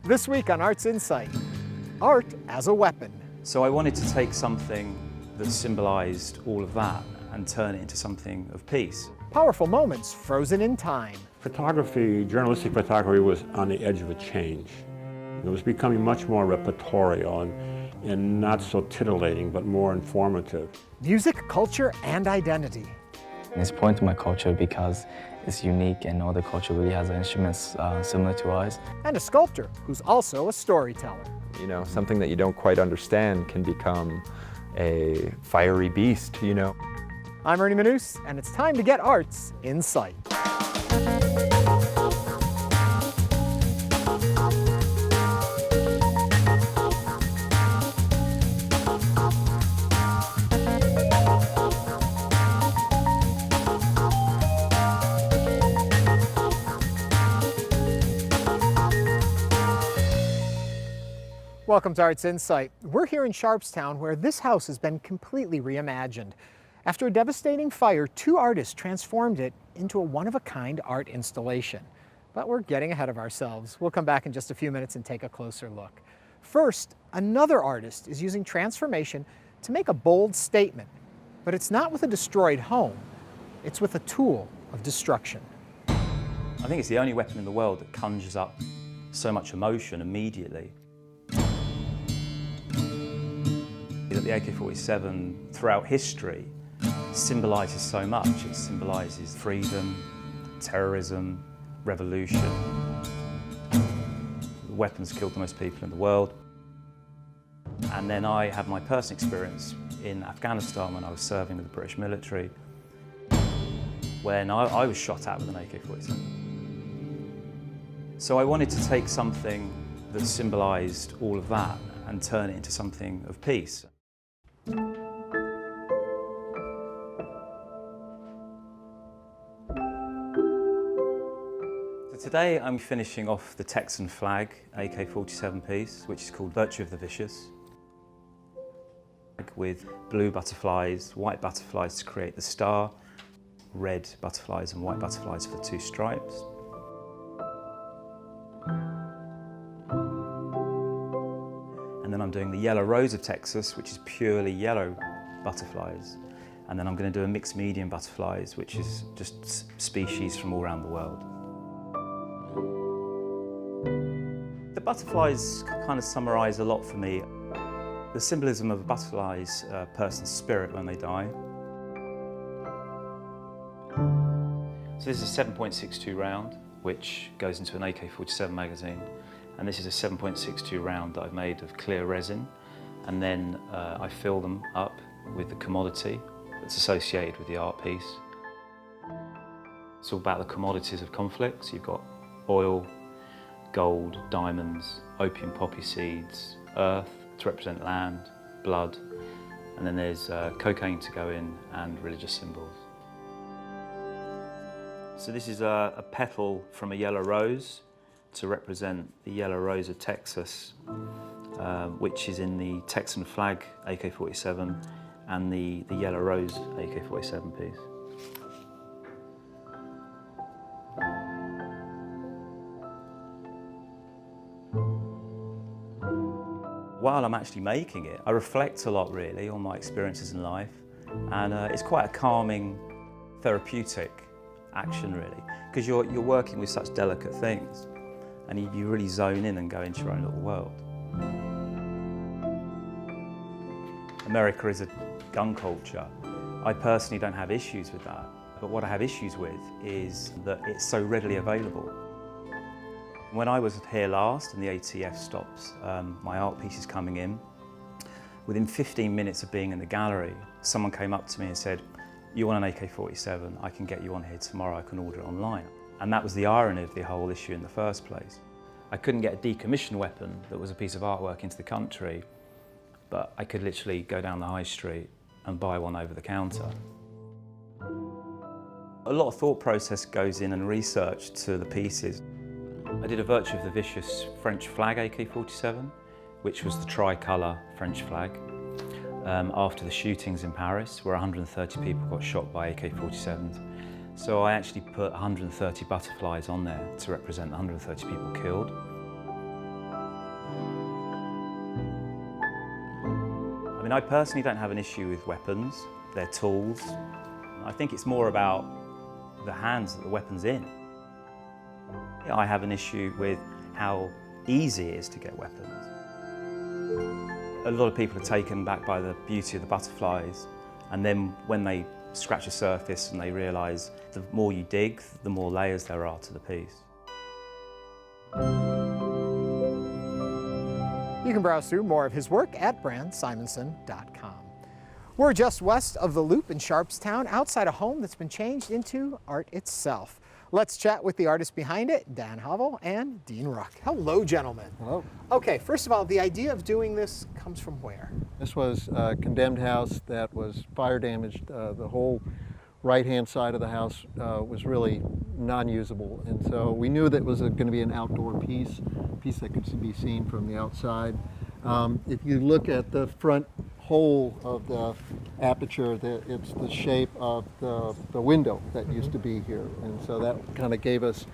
This week on Art's InSight, art as a weapon. So I wanted to take something that symbolized all of that and turn it into something of peace. Powerful moments frozen in time. Photography, journalistic photography, was on the edge of a change. It was becoming much more repertorial and not so titillating, but more informative. Music, culture, and identity. It's important to my culture because it's unique and no other culture really has instruments similar to ours. And a sculptor who's also a storyteller. You know, something that you don't quite understand can become a fiery beast, you know. I'm Ernie Manous, and it's time to get Art's InSight. Welcome to Art's InSight. We're here in Sharpstown, where this house has been completely reimagined. After a devastating fire, two artists transformed it into a one-of-a-kind art installation. But we're getting ahead of ourselves. We'll come back in just a few minutes and take a closer look. First, another artist is using transformation to make a bold statement. But it's not with a destroyed home, it's with a tool of destruction. I think it's the only weapon in the world that conjures up so much emotion immediately. The AK-47 throughout history symbolises so much. It symbolises freedom, terrorism, revolution. The weapon's killed the most people in the world. And then I had my personal experience in Afghanistan when I was serving with the British military, when I was shot at with an AK-47. So I wanted to take something that symbolised all of that and turn it into something of peace. So today I'm finishing off the Texan flag AK-47 piece, which is called Virtue of the Vicious, with blue butterflies, white butterflies to create the star, red butterflies and white butterflies for the two stripes. And then I'm doing the yellow rose of Texas, which is purely yellow butterflies. And then I'm going to do a mixed medium butterflies, which is just species from all around the world. The butterflies kind of summarise a lot for me. The symbolism of a butterfly's person's spirit when they die. So this is a 7.62 round, which goes into an AK-47 magazine. And this is a 7.62 round that I've made of clear resin. And then I fill them up with the commodity that's associated with the art piece. It's all about the commodities of conflict. So you've got oil, gold, diamonds, opium poppy seeds, earth to represent land, blood, and then there's cocaine to go in and religious symbols. So this is a petal from a yellow rose to represent the yellow rose of Texas, which is in the Texan flag AK-47 and the yellow rose AK-47 piece. While I'm actually making it, I reflect a lot really on my experiences in life, and it's quite a calming, therapeutic action really, because you're working with such delicate things. And you really zone in and go into your own little world. America is a gun culture. I personally don't have issues with that. But what I have issues with is that it's so readily available. When I was here last and the ATF stopped my art pieces coming in, within 15 minutes of being in the gallery, someone came up to me and said, "You want an AK-47, I can get you one here tomorrow, I can order it online." And that was the irony of the whole issue in the first place. I couldn't get a decommissioned weapon that was a piece of artwork into the country, but I could literally go down the high street and buy one over the counter. A lot of thought process goes in and research to the pieces. I did a Virtue of the Vicious French flag AK-47, which was the tricolour French flag, after the shootings in Paris, where 130 people got shot by AK-47s. So I actually put 130 butterflies on there to represent 130 people killed. I mean, I personally don't have an issue with weapons, they're tools. I think it's more about the hands that the weapon's in. I have an issue with how easy it is to get weapons. A lot of people are taken back by the beauty of the butterflies, and then when they scratch the surface and they realise the more you dig, the more layers there are to the piece. You can browse through more of his work at brandsimonson.com. We're just west of the Loop in Sharpstown, outside a home that's been changed into art itself. Let's chat with the artists behind it, Dan Havel and Dean Ruck. Hello, gentlemen. Hello. Okay, first of all, the idea of doing this comes from where? This was a condemned house that was fire damaged. The whole right-hand side of the house was really non-usable, and so we knew that it was going to be an outdoor piece that could be seen from the outside. If you look at the front hole of the aperture, it's the shape of the window that used to be here, and so that kind of gave us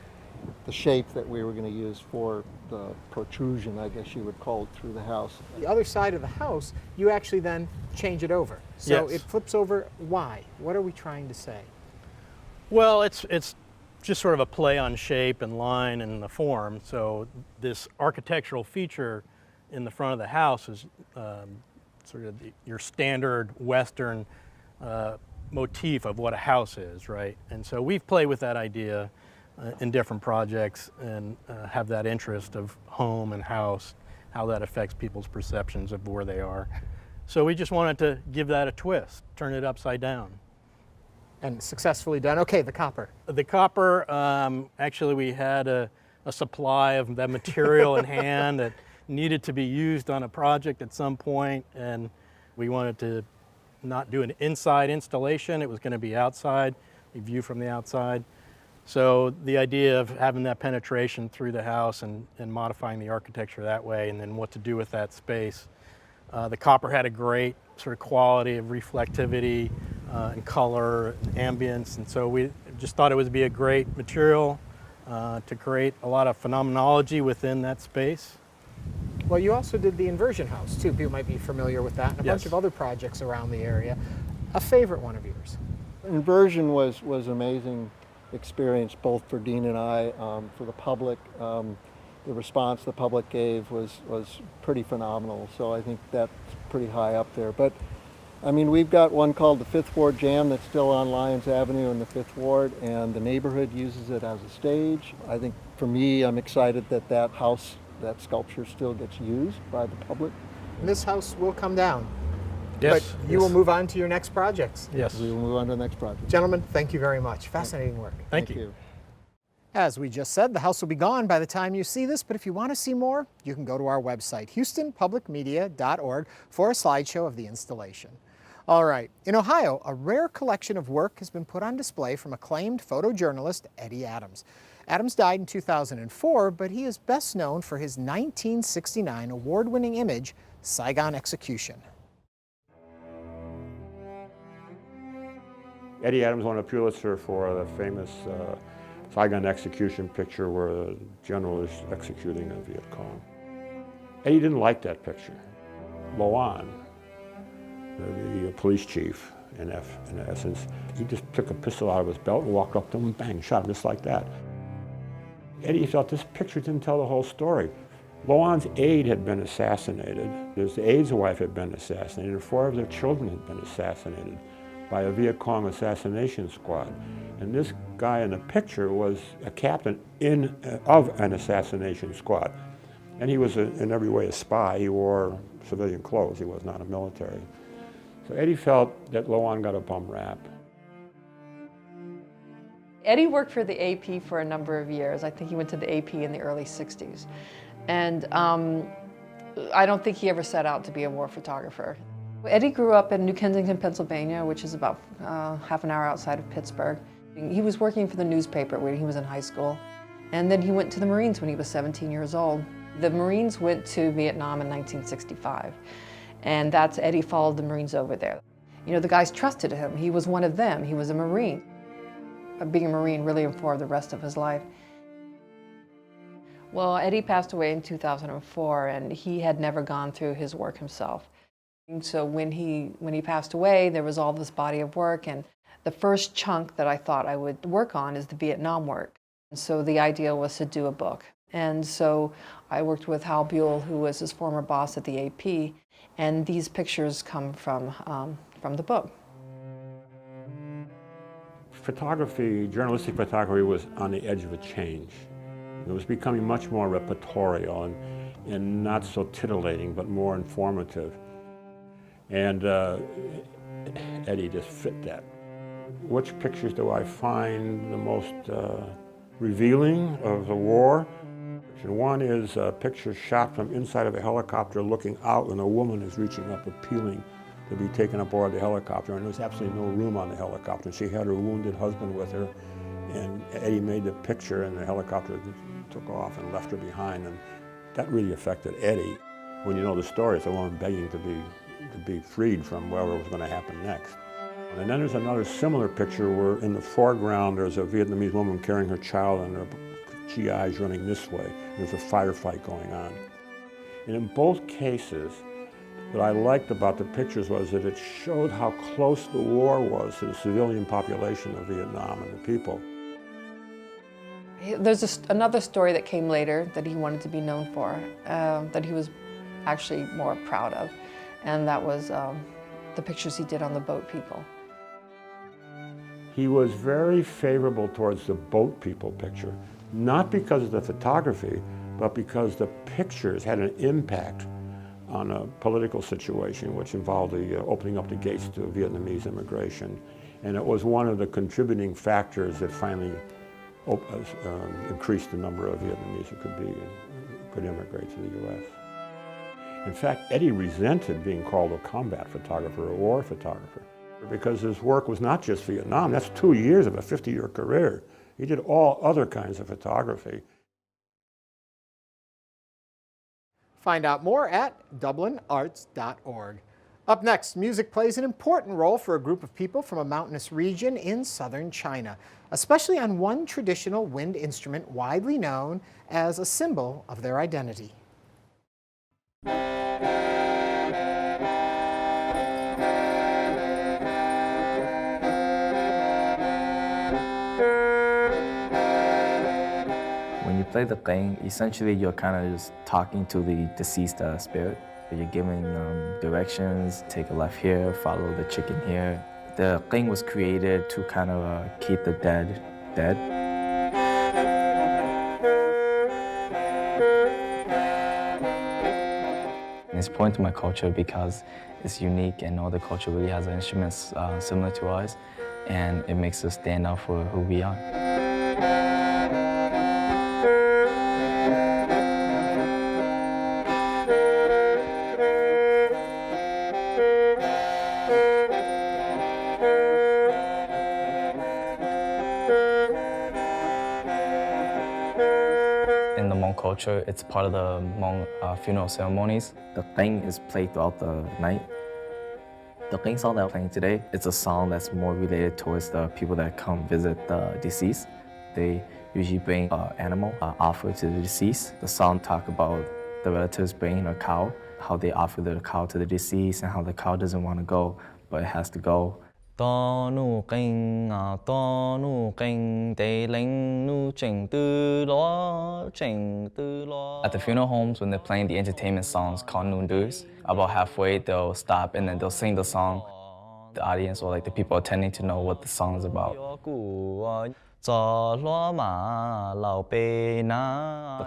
the shape that we were going to use for the protrusion, I guess you would call it, through the house. The other side of the house, you actually then change it over. So Yes. it flips over. Why? What are we trying to say? Well, it's just sort of a play on shape and line and the form. So this architectural feature in the front of the house is sort of your standard Western motif of what a house is, right? And so we've played with that idea in different projects and have that interest of home and house, how that affects people's perceptions of where they are. So we just wanted to give that a twist, turn it upside down. And successfully done. Okay, the copper. The copper, actually we had a supply of that material in hand that needed to be used on a project at some point, and we wanted to not do an inside installation, it was going to be outside, a view from the outside. So the idea of having that penetration through the house and modifying the architecture that way, and then what to do with that space. The copper had a great sort of quality of reflectivity and color and ambience, and so we just thought it would be a great material to create a lot of phenomenology within that space. Well, you also did the inversion house too. People might be familiar with that, and a bunch Yes. of other projects around the area. A favorite one of yours? Inversion was an amazing experience, both for Dean and I, for the public. The response the public gave was pretty phenomenal, so I think that's pretty high up there. But I mean, we've got one called the Fifth Ward Jam that's still on Lyons Avenue in the Fifth Ward, and the neighborhood uses it as a stage. I think for me, I'm excited that that house, that sculpture still gets used by the public. And this house will come down. Yes. But you will move on to your next projects. Yes. We will move on to the next project. Gentlemen, thank you very much. Fascinating work. Thank you. As we just said, the house will be gone by the time you see this, but if you want to see more, you can go to our website, houstonpublicmedia.org, for a slideshow of the installation. All right, in Ohio, a rare collection of work has been put on display from acclaimed photojournalist Eddie Adams. Adams died in 2004, but he is best known for his 1969 award-winning image, Saigon Execution. Eddie Adams won a Pulitzer for the famous Saigon Execution picture where the general is executing a Viet Cong. Eddie didn't like that picture. Loan, the police chief, in essence, he just took a pistol out of his belt and walked up to him and bang, shot him just like that. Eddie felt this picture didn't tell the whole story. Loan's aide had been assassinated. His aide's wife had been assassinated, and 4 of their children had been assassinated by a Viet Cong assassination squad. And this guy in the picture was a captain of an assassination squad. And he was in every way a spy. He wore civilian clothes. He was not a military. So Eddie felt that Loan got a bum rap. Eddie worked for the AP for a number of years. I think he went to the AP in the early 60s. And I don't think he ever set out to be a war photographer. Eddie grew up in New Kensington, Pennsylvania, which is about half an hour outside of Pittsburgh. He was working for the newspaper when he was in high school. And then he went to the Marines when he was 17 years old. The Marines went to Vietnam in 1965. And that's Eddie followed the Marines over there. You know, the guys trusted him. He was one of them. He was a Marine. Being a Marine really informed the rest of his life. Well, Eddie passed away in 2004, and he had never gone through his work himself. And so when he passed away, there was all this body of work, and the first chunk that I thought I would work on is the Vietnam work. And so the idea was to do a book. And so I worked with Hal Buell, who was his former boss at the AP, and these pictures come from the book. Photography, journalistic photography, was on the edge of a change. It was becoming much more reportorial and not so titillating, but more informative. And Eddie just fit that. Which pictures do I find the most revealing of the war? One is a picture shot from inside of a helicopter looking out, and a woman is reaching up appealing to be taken aboard the helicopter, and there's absolutely no room on the helicopter. She had her wounded husband with her, and Eddie made the picture, and the helicopter took off and left her behind, and that really affected Eddie. When you know the story, it's a woman begging to be freed from whatever was going to happen next. And then there's another similar picture where in the foreground there's a Vietnamese woman carrying her child and her GIs running this way. There's a firefight going on. And in both cases, what I liked about the pictures was that it showed how close the war was to the civilian population of Vietnam and the people. There's another story that came later that he wanted to be known for, that he was actually more proud of, and that was the pictures he did on the boat people. He was very favorable towards the boat people picture, not because of the photography, but because the pictures had an impact on a political situation which involved the opening up the gates to Vietnamese immigration. And it was one of the contributing factors that finally increased the number of Vietnamese who could immigrate to the U.S. In fact, Eddie resented being called a combat photographer or a war photographer because his work was not just Vietnam. That's 2 years of a 50-year career. He did all other kinds of photography. Find out more at dublinarts.org. Up next, music plays an important role for a group of people from a mountainous region in southern China, especially on one traditional wind instrument widely known as a symbol of their identity. When you play the qing, essentially you're kind of just talking to the deceased spirit. You're giving directions, take a left here, follow the chicken here. The qing was created to kind of keep the dead dead. And it's important to my culture because it's unique and no other culture really has instruments similar to ours, and it makes us stand out for who we are. In the Hmong culture, it's part of the Hmong funeral ceremonies. The qing is played throughout the night. The qing song that I'm playing today, it's a song that's more related towards the people that come visit the deceased. They usually bring an animal offer to the deceased. The song talks about the relatives bringing a cow, how they offer the cow to the deceased, and how the cow doesn't want to go, but it has to go. At the funeral homes, when they're playing the entertainment songs called Noonders, about halfway they'll stop and then they'll sing the song. The audience or like the people attending to know what the song is about. The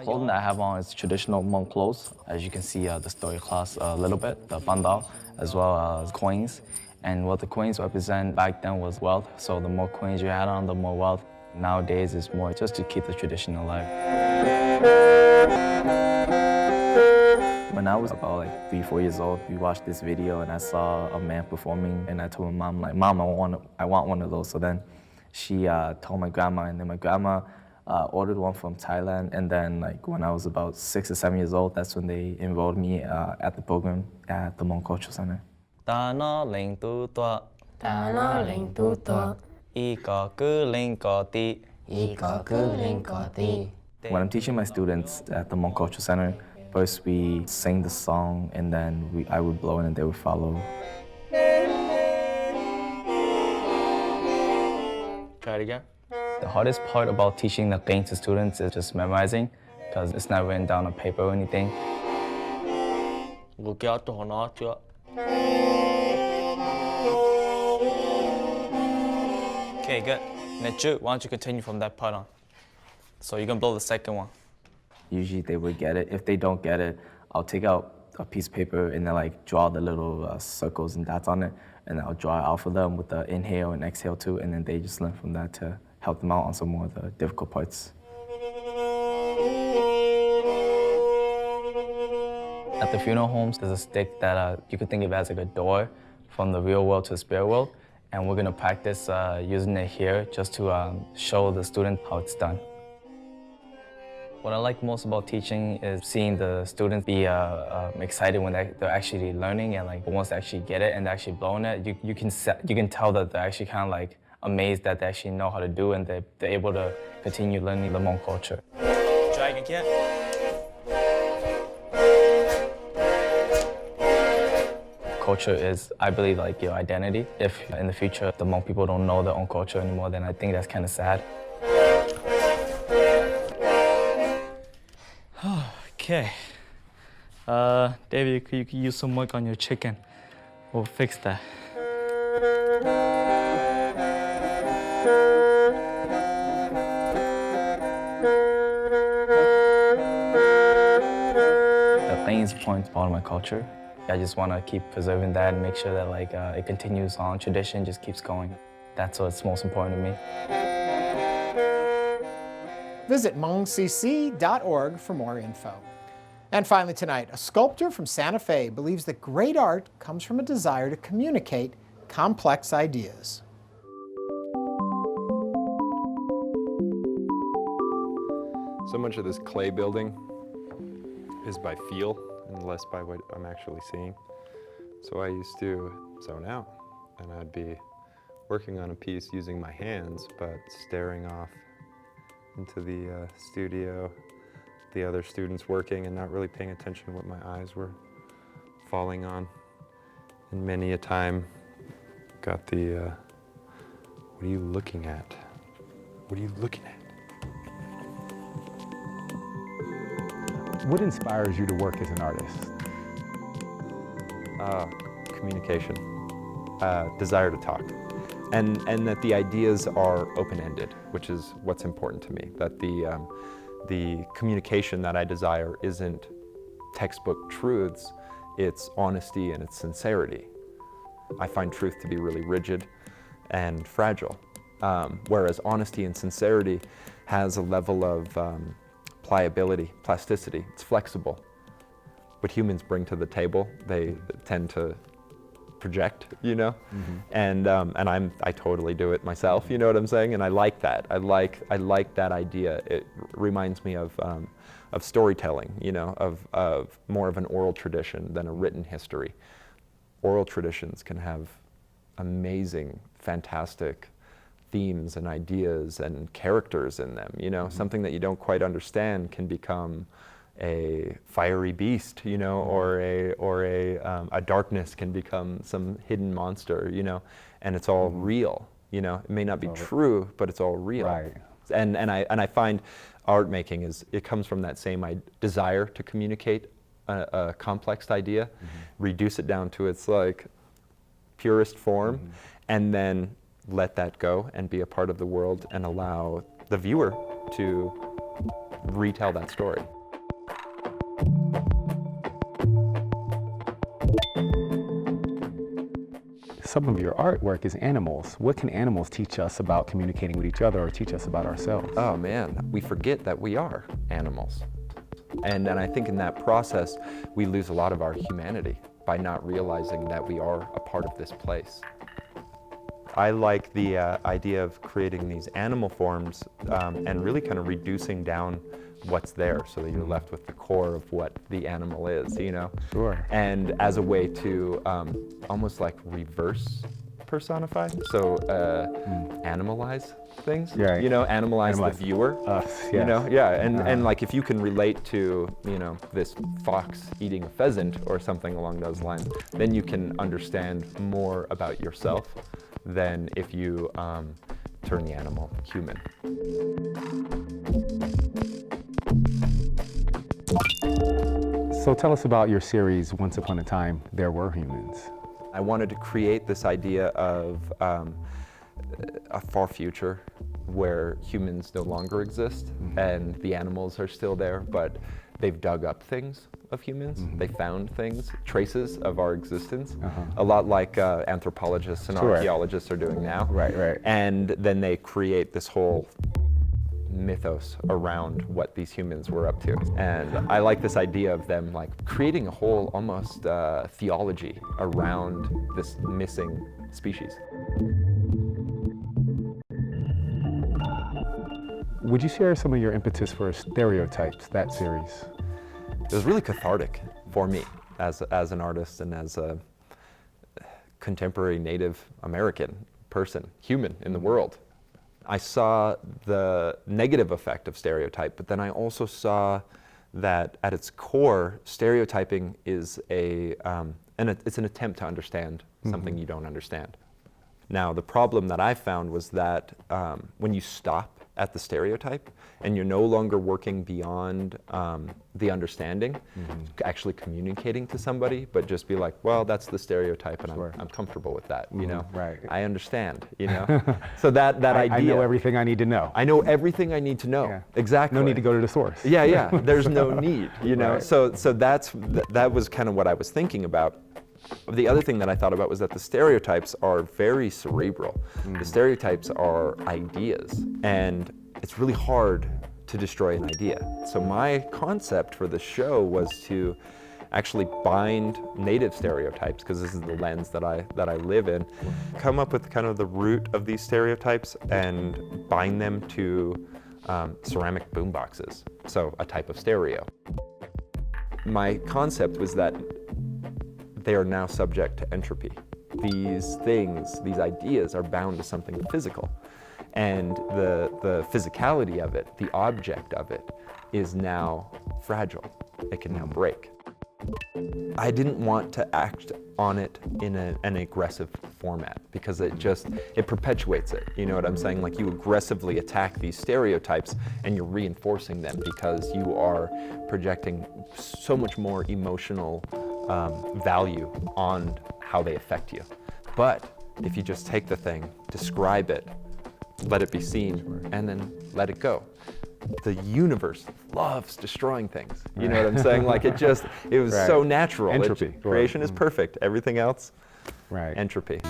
clothing that I have on is traditional Hmong clothes. As you can see, the story cloths a little bit, the bandao, as well as coins. And what the coins represent back then was wealth, so the more coins you had on, the more wealth. Nowadays, it's more just to keep the tradition alive. When I was about like 3-4 years old, we watched this video and I saw a man performing, and I told my mom, like, Mom, I want one of those. So then she told my grandma, and then my grandma ordered one from Thailand. And then like when I was about 6 or 7 years old, that's when they enrolled me at the program at the Hmong Cultural Center. When I'm teaching my students at the Hmong Cultural Center, First we sing the song, and then I would blow in and they would follow. Try it again. The hardest part about teaching the game to students is just memorizing, because it's not written down on paper or anything. Okay, good. Next, why don't you continue from that part on? So you're gonna blow the second one. Usually they would get it. If they don't get it, I'll take out a piece of paper and then like draw the little circles and dots on it, and I'll draw it out for them with the inhale and exhale too, and then they just learn from that to help them out on some more of the difficult parts. At the funeral homes, there's a stick that you could think of as like a door from the real world to the spirit world, and we're gonna practice using it here just to show the student how it's done. What I like most about teaching is seeing the students be excited when they're actually learning, and like once they actually get it and they're actually blowing it, you can tell that they're actually kind of like amazed that they actually know how to do it, and they're able to continue learning the Hmong culture. Try again. Culture is, I believe, like your identity. If in the future the Hmong people don't know their own culture anymore, then I think that's kind of sad. Okay. David, you could use some work on your chicken. We'll fix that. The thing is important part of my culture. I just want to keep preserving that and make sure that like it continues on, tradition just keeps going. That's what's most important to me. Visit hmongcc.org for more info. And finally tonight, a sculptor from Santa Fe believes that great art comes from a desire to communicate complex ideas. So much of this clay building is by feel and less by what I'm actually seeing. So I used to zone out, and I'd be working on a piece using my hands, but staring off into the studio, the other students working, and not really paying attention to what my eyes were falling on. And many a time got the, what are you looking at? What are you looking at? What inspires you to work as an artist? Communication, desire to talk. And that the ideas are open-ended, which is what's important to me. That the communication that I desire isn't textbook truths, it's honesty and it's sincerity. I find truth to be really rigid and fragile, whereas honesty and sincerity has a level of pliability, plasticity. It's flexible. What humans bring to the table, they tend to project, you know, and I totally do it myself. You know what I'm saying? And I like that. I like that idea. It reminds me of storytelling. You know, of more of an oral tradition than a written history. Oral traditions can have amazing, fantastic themes and ideas and characters in them. You know, something that you don't quite understand can become a fiery beast, you know, or a darkness can become some hidden monster, you know, and it's all real, you know. It may not be true, but it's all real. Right. And I find art making it comes from that same desire to communicate a complex idea, reduce it down to its like purest form, and then let that go and be a part of the world and allow the viewer to retell that story. Some of your artwork is animals. What can animals teach us about communicating with each other or teach us about ourselves? Oh man, we forget that we are animals. And I think in that process, we lose a lot of our humanity by not realizing that we are a part of this place. I like the idea of creating these animal forms and really kind of reducing down what's there so that you're left with the core of what the animal is, you know? Sure. And as a way to almost like reverse personify, so animalize things. Right. You know, animalize Animalize. the viewer. Us, You yes. know, yeah, and like if you can relate to, you know, this fox eating a pheasant or something along those lines, then you can understand more about yourself than if you turn the animal human. So tell us about your series, Once Upon a Time, There Were Humans. I wanted to create this idea of a far future where humans no longer exist and the animals are still there, but they've dug up things of humans. They found things, traces of our existence, a lot like anthropologists and Sure. archaeologists are doing now. Right, right. And then they create this whole mythos around what these humans were up to. And I like this idea of them like creating a whole almost theology around this missing species. Would you share some of your impetus for Stereotypes, that series? It was really cathartic for me as an artist and as a contemporary Native American person, human in the world. I saw the negative effect of stereotype, but then I also saw that at its core, stereotyping is it's an attempt to understand something you don't understand. Now, the problem that I found was that when you stop at the stereotype and you're no longer working beyond the understanding, actually communicating to somebody, but just be like, well, that's the stereotype and I'm comfortable with that, you know? Right. I understand, you know? So that idea. I know everything I need to know. I know everything I need to know. Yeah. Exactly. No need to go to the source. Yeah, yeah. There's no need, you know. Right. So that was kind of what I was thinking about. The other thing that I thought about was that the stereotypes are very cerebral. The stereotypes are ideas, and it's really hard to destroy an idea. So my concept for the show was to actually bind Native stereotypes, because this is the lens that I live in, come up with kind of the root of these stereotypes and bind them to ceramic boomboxes, so a type of stereo. My concept was that they are now subject to entropy. These things, these ideas are bound to something physical. And the physicality of it, the object of it, is now fragile. It can now break. I didn't want to act on it in an aggressive format because it perpetuates it. You know what I'm saying? Like you aggressively attack these stereotypes and you're reinforcing them because you are projecting so much more emotional value on how they affect you. But if you just take the thing, describe it, let it be seen, and then let it go. The universe loves destroying things. You know what I'm saying? Like it was Right. so natural. Entropy. Creation is perfect. Everything else, Right. entropy.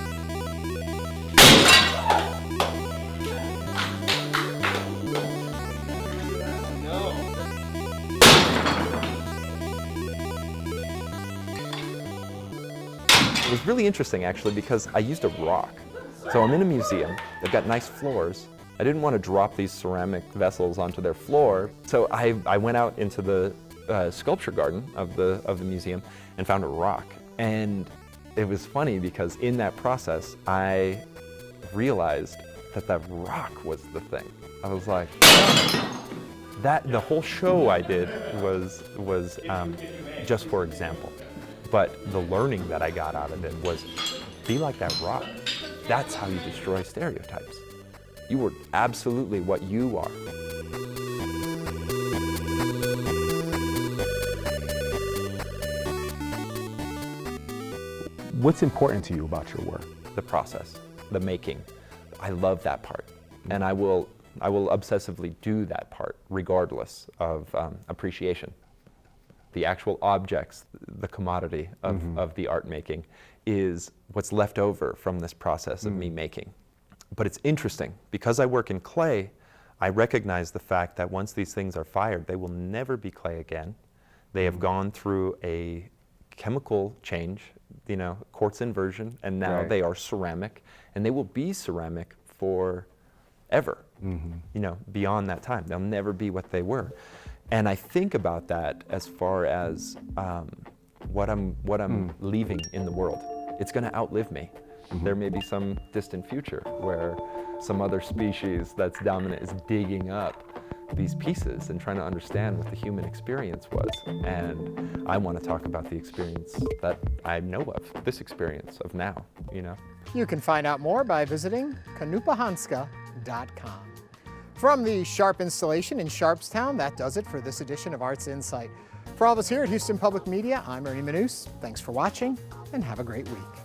It was really interesting actually because I used a rock. So I'm in a museum, they've got nice floors. I didn't want to drop these ceramic vessels onto their floor, so I went out into the sculpture garden of the museum and found a rock. And it was funny because in that process, I realized that rock was the thing. I was like, the whole show I did was just for example. But the learning that I got out of it was, be like that rock. That's how you destroy stereotypes. You are absolutely what you are. What's important to you about your work? The process, the making. I love that part. And I will obsessively do that part regardless of appreciation. The actual objects, the commodity of the art making is what's left over from this process of me making. But it's interesting, because I work in clay, I recognize the fact that once these things are fired, they will never be clay again. They have gone through a chemical change, you know, quartz inversion, and now Right. they are ceramic, and they will be ceramic forever, you know, beyond that time. They'll never be what they were. And I think about that as far as what I'm leaving in the world. It's going to outlive me. There may be some distant future where some other species that's dominant is digging up these pieces and trying to understand what the human experience was. And I want to talk about the experience that I know of, this experience of now, you know. You can find out more by visiting kanupahanska.com. From the Sharp installation in Sharpstown, that does it for this edition of Arts Insight. For all of us here at Houston Public Media, I'm Ernie Manous. Thanks for watching, and have a great week.